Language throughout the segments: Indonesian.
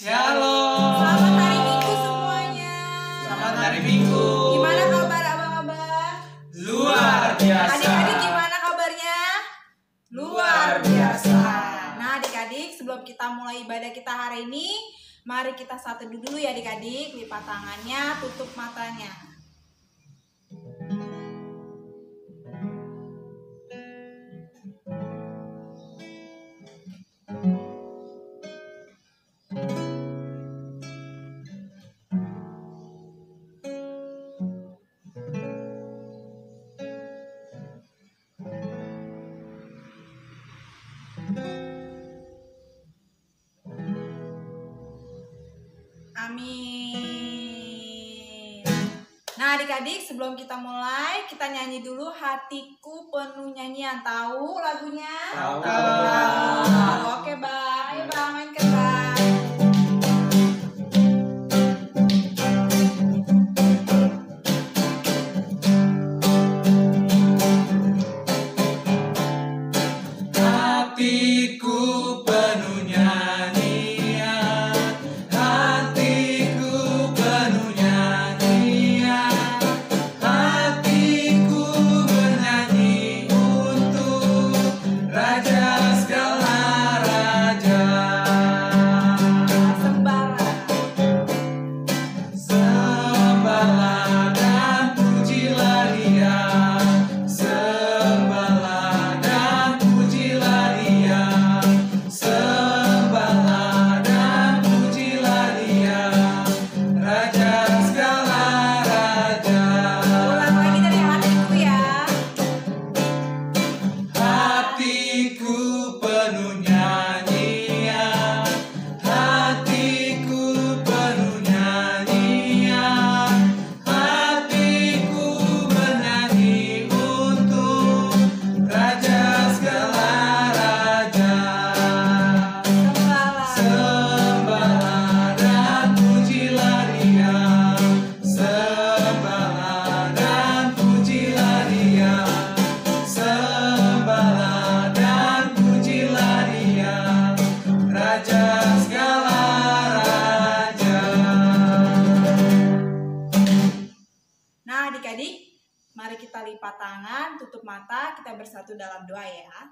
Shalom. Selamat hari Minggu semuanya. Selamat hari Minggu. Gimana kabar abang-abang? Luar biasa. Adik-adik gimana kabarnya? Luar biasa. Nah adik-adik, sebelum kita mulai ibadah kita hari ini, mari kita satu dulu ya adik-adik. Lipat tangannya, tutup matanya. Amin. Nah adik-adik, sebelum kita mulai, kita nyanyi dulu Hatiku Penuh Nyanyian. Tahu lagunya? Tahu. Tahu. Oke bang, ayo bang mainkan bang. Hatiku penuh nyanyian, hatiku penuh nyanyian, hatiku bernyanyi untuk Raja segala raja. Sembara. Sembahlah dan pujilah Dia, sembahlah dan pujilah Dia, sembahlah dan pujilah Dia, Raja segala raja. Ulang lagi dari hatiku ya. Hatiku penuh nyanyian, hatiku penuh nyanyian, hatiku bernyanyi untuk Raja segala raja. Sembara. Sembahlah dan pujilah Dia, sembahlah dan pujilah Dia, sembahlah dan pujilah Dia, Raja segala raja. Nah adik-adik, mari kita lipat tangan, tutup mata, kita bersatu dalam doa ya.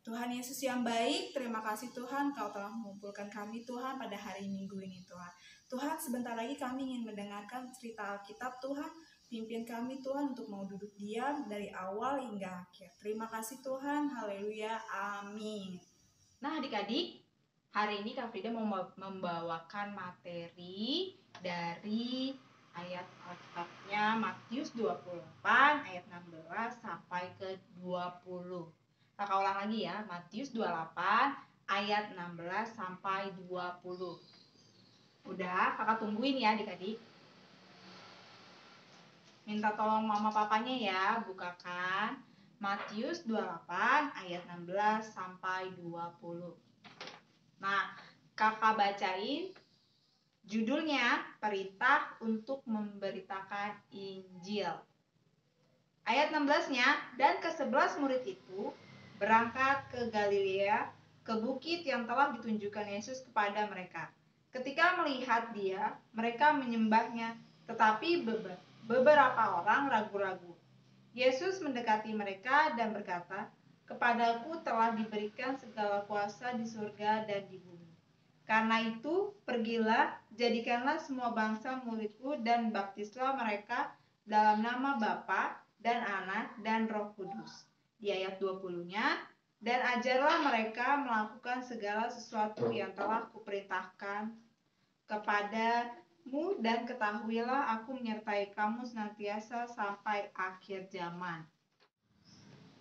Tuhan Yesus yang baik, terima kasih Tuhan Kau telah mengumpulkan kami Tuhan pada hari Minggu ini Tuhan. Tuhan sebentar lagi kami ingin mendengarkan cerita Alkitab Tuhan. Pimpin kami Tuhan untuk mau duduk diam dari awal hingga akhir. Terima kasih Tuhan, haleluya, amin. Nah adik-adik, hari ini Kak Frida mau membawakan materi dari ayat Alkitabnya Matius 28 ayat 16 sampai ke 20. Kakak ulang lagi ya, Matius 28 ayat 16 sampai 20. Udah, kakak tungguin ya adik-adik. Minta tolong mama papanya ya, bukakan Matius 28 ayat 16 sampai 20. Nah, kakak bacain judulnya Perintah untuk Memberitakan Injil. Ayat 16-nya, dan ke-11 murid itu berangkat ke Galilea, ke bukit yang telah ditunjukkan Yesus kepada mereka. Ketika melihat Dia, mereka menyembahnya, tetapi beberapa orang ragu-ragu. Yesus mendekati mereka dan berkata, "Kepadaku telah diberikan segala kuasa di surga dan di bumi. Karena itu, pergilah, jadikanlah semua bangsa muridku dan baptislah mereka dalam nama Bapa dan Anak dan Roh Kudus." Di ayat 20-nya, dan ajarlah mereka melakukan segala sesuatu yang telah kuperintahkan kepadamu, dan ketahuilah aku menyertai kamu senantiasa sampai akhir zaman.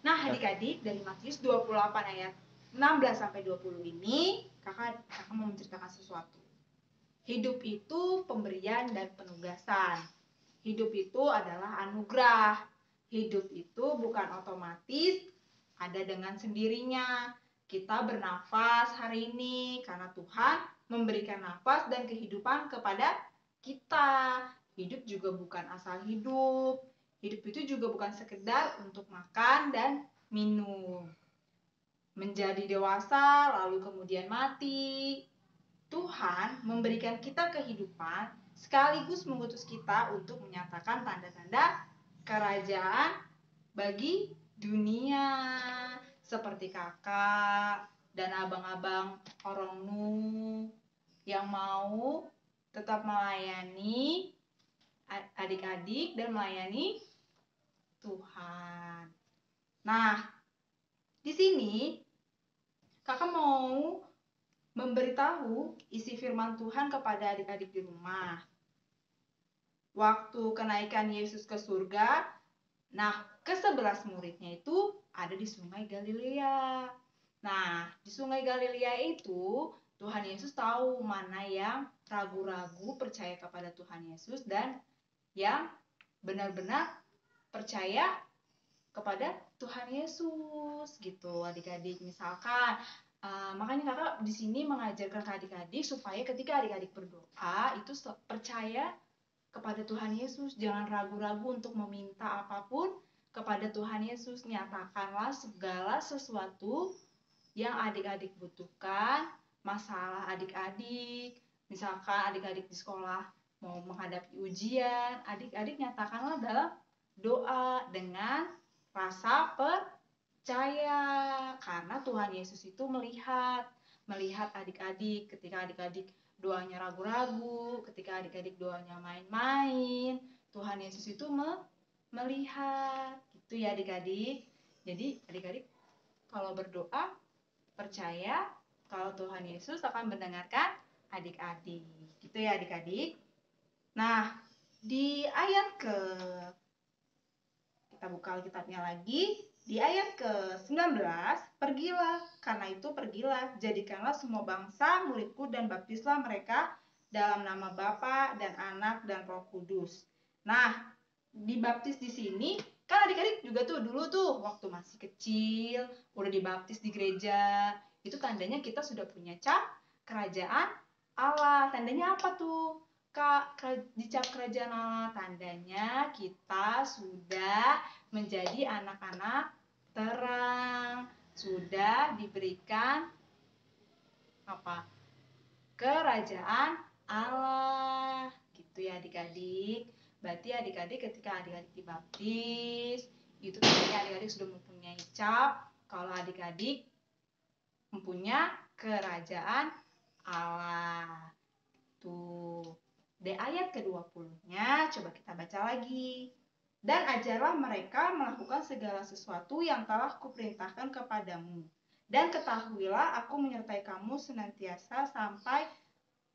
Nah adik-adik, dari Matius 28 ayat 16 sampai 20 ini, kakak mau menceritakan sesuatu. Hidup itu pemberian dan penugasan. Hidup itu adalah anugerah. Hidup itu bukan otomatis ada dengan sendirinya. Kita bernafas hari ini karena Tuhan memberikan nafas dan kehidupan kepada kita. Hidup juga bukan asal hidup. Hidup itu juga bukan sekedar untuk makan dan minum. Menjadi dewasa lalu kemudian mati. Tuhan memberikan kita kehidupan sekaligus mengutus kita untuk menyatakan tanda-tanda kerajaan bagi dunia. Seperti kakak dan abang-abang Orongnu yang mau tetap melayani adik-adik dan melayani Tuhan. Nah, di sini kakak mau memberitahu isi firman Tuhan kepada adik-adik di rumah. Waktu kenaikan Yesus ke surga, nah ke-11 muridnya itu ada di Sungai Galilea. Nah, di Sungai Galilea itu Tuhan Yesus tahu mana yang ragu-ragu percaya kepada Tuhan Yesus dan yang benar-benar percaya kepada Tuhan Yesus gitu, adik-adik. Misalkan makanya kakak di sini mengajarkan ke adik-adik supaya ketika adik-adik berdoa itu percaya kepada Tuhan Yesus, jangan ragu-ragu untuk meminta apapun kepada Tuhan Yesus. Nyatakanlah segala sesuatu yang adik-adik butuhkan, masalah adik-adik, misalkan adik-adik di sekolah mau menghadapi ujian, adik-adik nyatakanlah dalam doa dengan rasa percaya, karena Tuhan Yesus itu melihat adik-adik ketika adik-adik doanya ragu-ragu, ketika adik-adik doanya main-main, Tuhan Yesus itu melihat. Gitu ya adik-adik. Jadi adik-adik kalau berdoa percaya kalau Tuhan Yesus akan mendengarkan adik-adik. Gitu ya adik-adik. Nah, di ayat kita buka Alkitabnya lagi. Di ayat ke-19, pergilah, karena itu pergilah, jadikanlah semua bangsa muridku dan baptislah mereka dalam nama Bapa dan Anak dan Roh Kudus. Nah, dibaptis di sini, kan adik-adik juga tuh dulu tuh waktu masih kecil, udah dibaptis di gereja, itu tandanya kita sudah punya cap kerajaan Allah. Tandanya apa tuh? Di cap kerajaan Allah, tandanya kita sudah menjadi anak-anak terang, sudah diberikan apa? Kerajaan Allah. Gitu ya adik-adik. Berarti adik-adik ketika adik-adik dibaptis, itu tandanya adik-adik sudah mempunyai cap kalau adik-adik mempunyai kerajaan Allah. Tuh. Di ayat ke-20-nya, coba kita baca lagi. Dan ajarlah mereka melakukan segala sesuatu yang telah kuperintahkan kepadamu. Dan ketahuilah aku menyertai kamu senantiasa sampai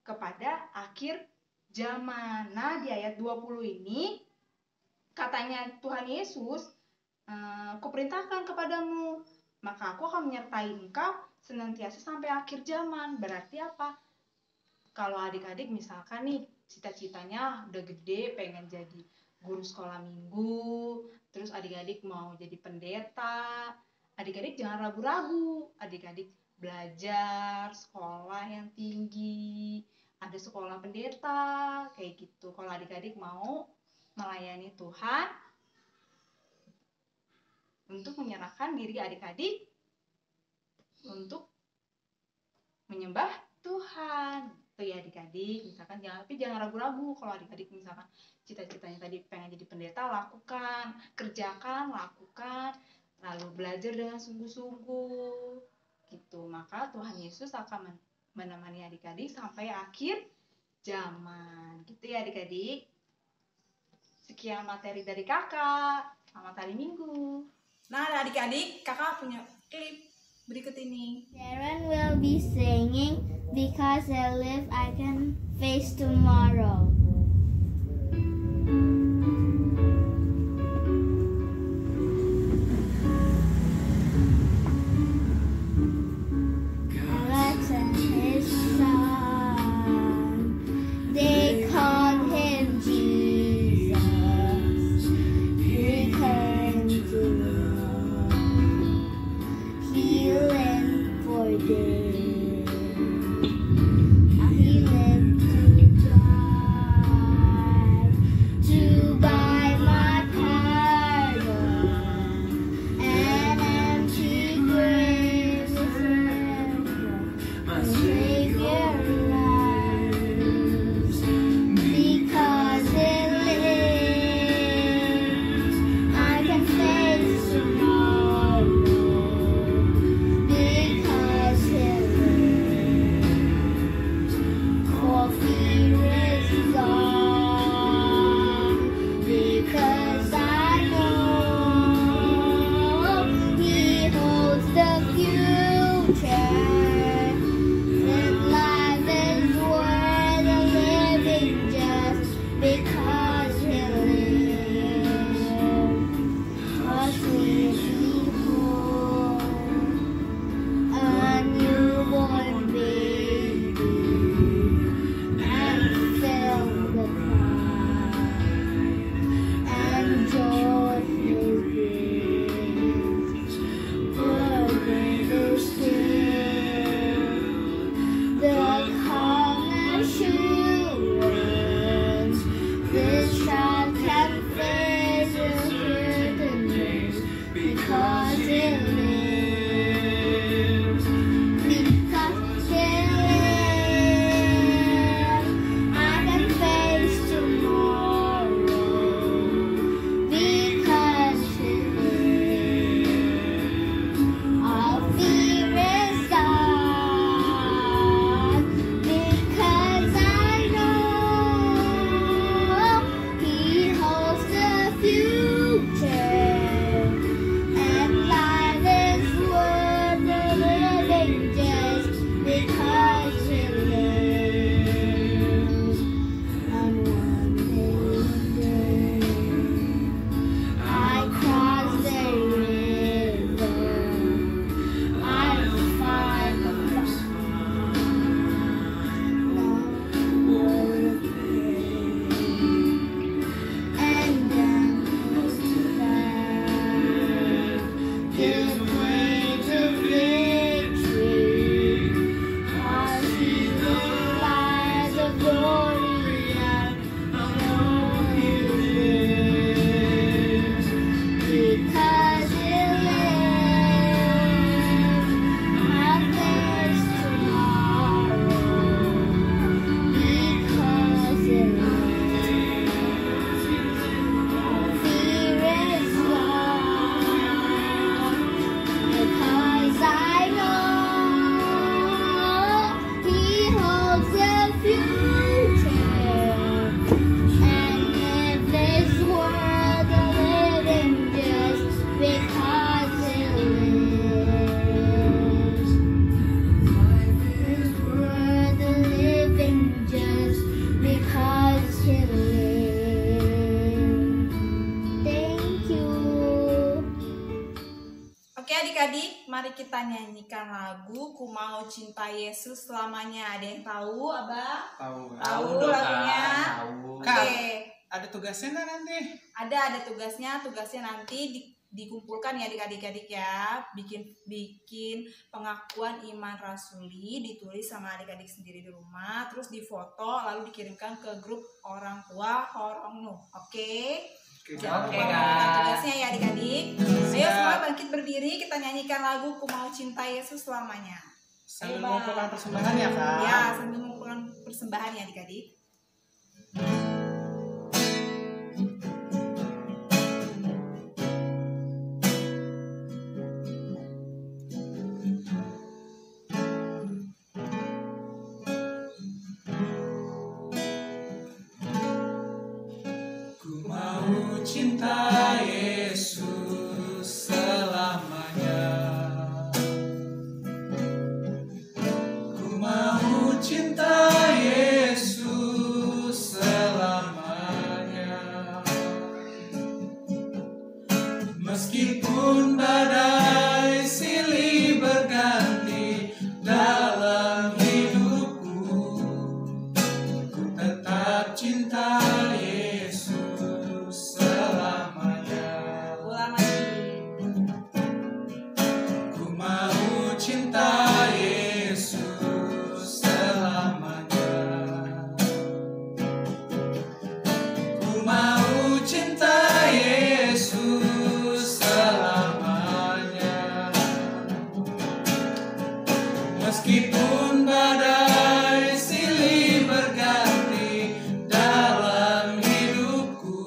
kepada akhir zaman. Nah, di ayat 20 ini, katanya Tuhan Yesus, kuperintahkan kepadamu, maka aku akan menyertai engkau senantiasa sampai akhir zaman. Berarti apa? Kalau adik-adik misalkan nih, cita-citanya udah gede, pengen jadi guru sekolah minggu, terus adik-adik mau jadi pendeta, adik-adik jangan ragu-ragu, adik-adik belajar sekolah yang tinggi, ada sekolah pendeta, kayak gitu. Kalau adik-adik mau melayani Tuhan, untuk menyerahkan diri adik-adik untuk menyembah Tuhan. Tuh ya adik-adik, misalkan jangan ragu-ragu. Kalau adik-adik misalkan cita-citanya tadi pengen jadi pendeta, lakukan, kerjakan, lakukan, lalu belajar dengan sungguh-sungguh gitu. Maka Tuhan Yesus akan menemani adik-adik sampai akhir zaman. Gitu ya adik-adik. Sekian materi dari kakak. Selamat hari Minggu. Nah adik-adik, kakak punya klip berikut ini. Sharon will be singing Because I Live I Can Face Tomorrow. Alexa, his son, they called him Jesus. He came to love, heal and forgive. He lived to die, to buy my pardon. An empty grave is forever. My Savior lies. kita nyanyikan lagu Ku Mau Cinta Yesus Selamanya. Ada yang tahu, Abah? Tahu lagunya? Tahu. Oke. Ada tugasnya nggak nanti? Ada tugasnya. Tugasnya nanti dikumpulkan ya adik-adik ya. Bikin pengakuan iman rasuli, ditulis sama adik-adik sendiri di rumah, terus difoto lalu dikirimkan ke grup orang tua Horongnu. Oke? Jangan lupa melakukan tugasnya ya adik-adik. Ayo semua bangkit berdiri, kita nyanyikan lagu Ku Mau Cinta Yesus Selamanya. Sambil mengumpulkan persembahan ya Kak? Ya, sambil mengumpulkan persembahan ya adik-adik. Ku mau cinta Yesus selamanya. Ku mau cinta Yesus selamanya. Meskipun badai silih berganti dalam hidupku, ku tetap cinta Yesus selamanya. Ulang lagi. Ku mau cinta Yesus selamanya. Ku mau cinta Yesus selamanya. Meskipun badai silih berganti dalam hidupku,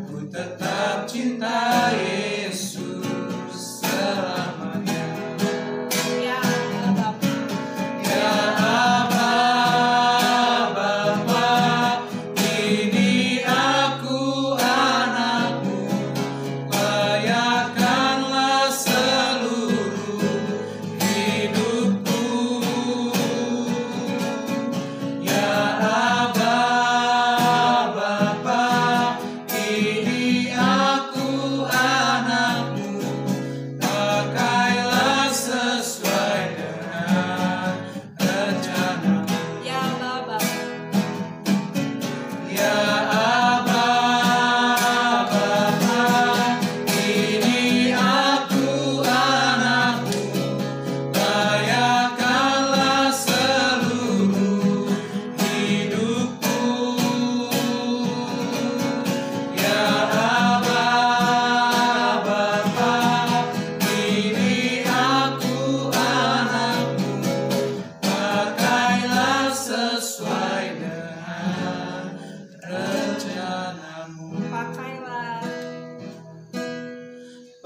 ku tetap cinta Yesus selamanya. Ya, Bapak. Ya Abah, Bapa, ini aku anakmu, layakkanlah seluruh hidupku. Ya Abah, Bapa, ini aku anakmu, pakailah sesuai dengan rencanamu. Ya, Bapak. Ya Abah, Bapa, ini aku anakmu, layakkanlah seluruh hidupku. Ya Abah, Bapa, ini aku anakmu, pakailah sesuai dengan rencanamu.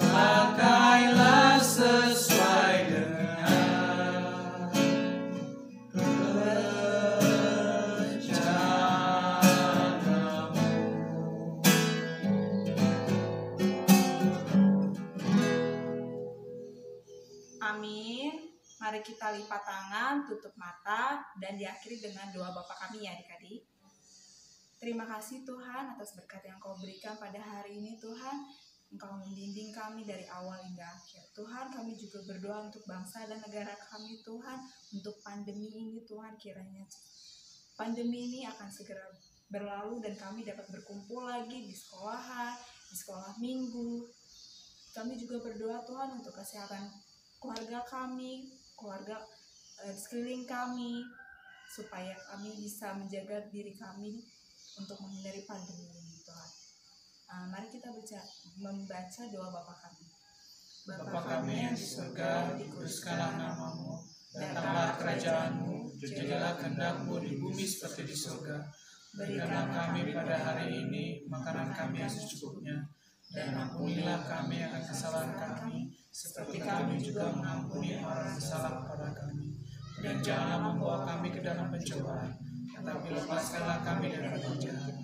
Pakailah sesuai dengan rencanamu. Amin. Mari kita lipat tangan, tutup mata, dan diakhiri dengan doa Bapa kami ya adik-adik. Terima kasih Tuhan atas berkat yang Kau berikan pada hari ini Tuhan. Engkau membimbing kami dari awal hingga akhir. Tuhan, kami juga berdoa untuk bangsa dan negara kami Tuhan. Untuk pandemi ini Tuhan, kiranya pandemi ini akan segera berlalu dan kami dapat berkumpul lagi di sekolahan, di sekolah minggu. Kami juga berdoa Tuhan untuk kesehatan keluarga kami, keluarga sekeliling kami, supaya kami bisa menjaga diri kami untuk menghindari pandemi ini Tuhan. Mari kita membaca doa Bapa kami. Bapa kami yang di surga, dikuduskanlah namamu, datanglah kerajaanmu, jadilah kehendak-Mu di bumi seperti di surga. Berikanlah kami pada hari ini makanan kami yang secukupnya, dan ampunilah kami akan kesalahan kami, seperti kami juga mengampuni orang yang bersalah kepada kami. Dan janganlah membawa kami ke dalam pencobaan, tetapi lepaskanlah kami dari roh jahat.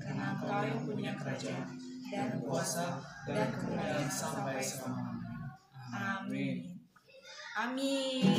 Karena Engkau yang punya kerajaan, dan kuasa, dan kemuliaan sampai selamanya. Amin. Amin.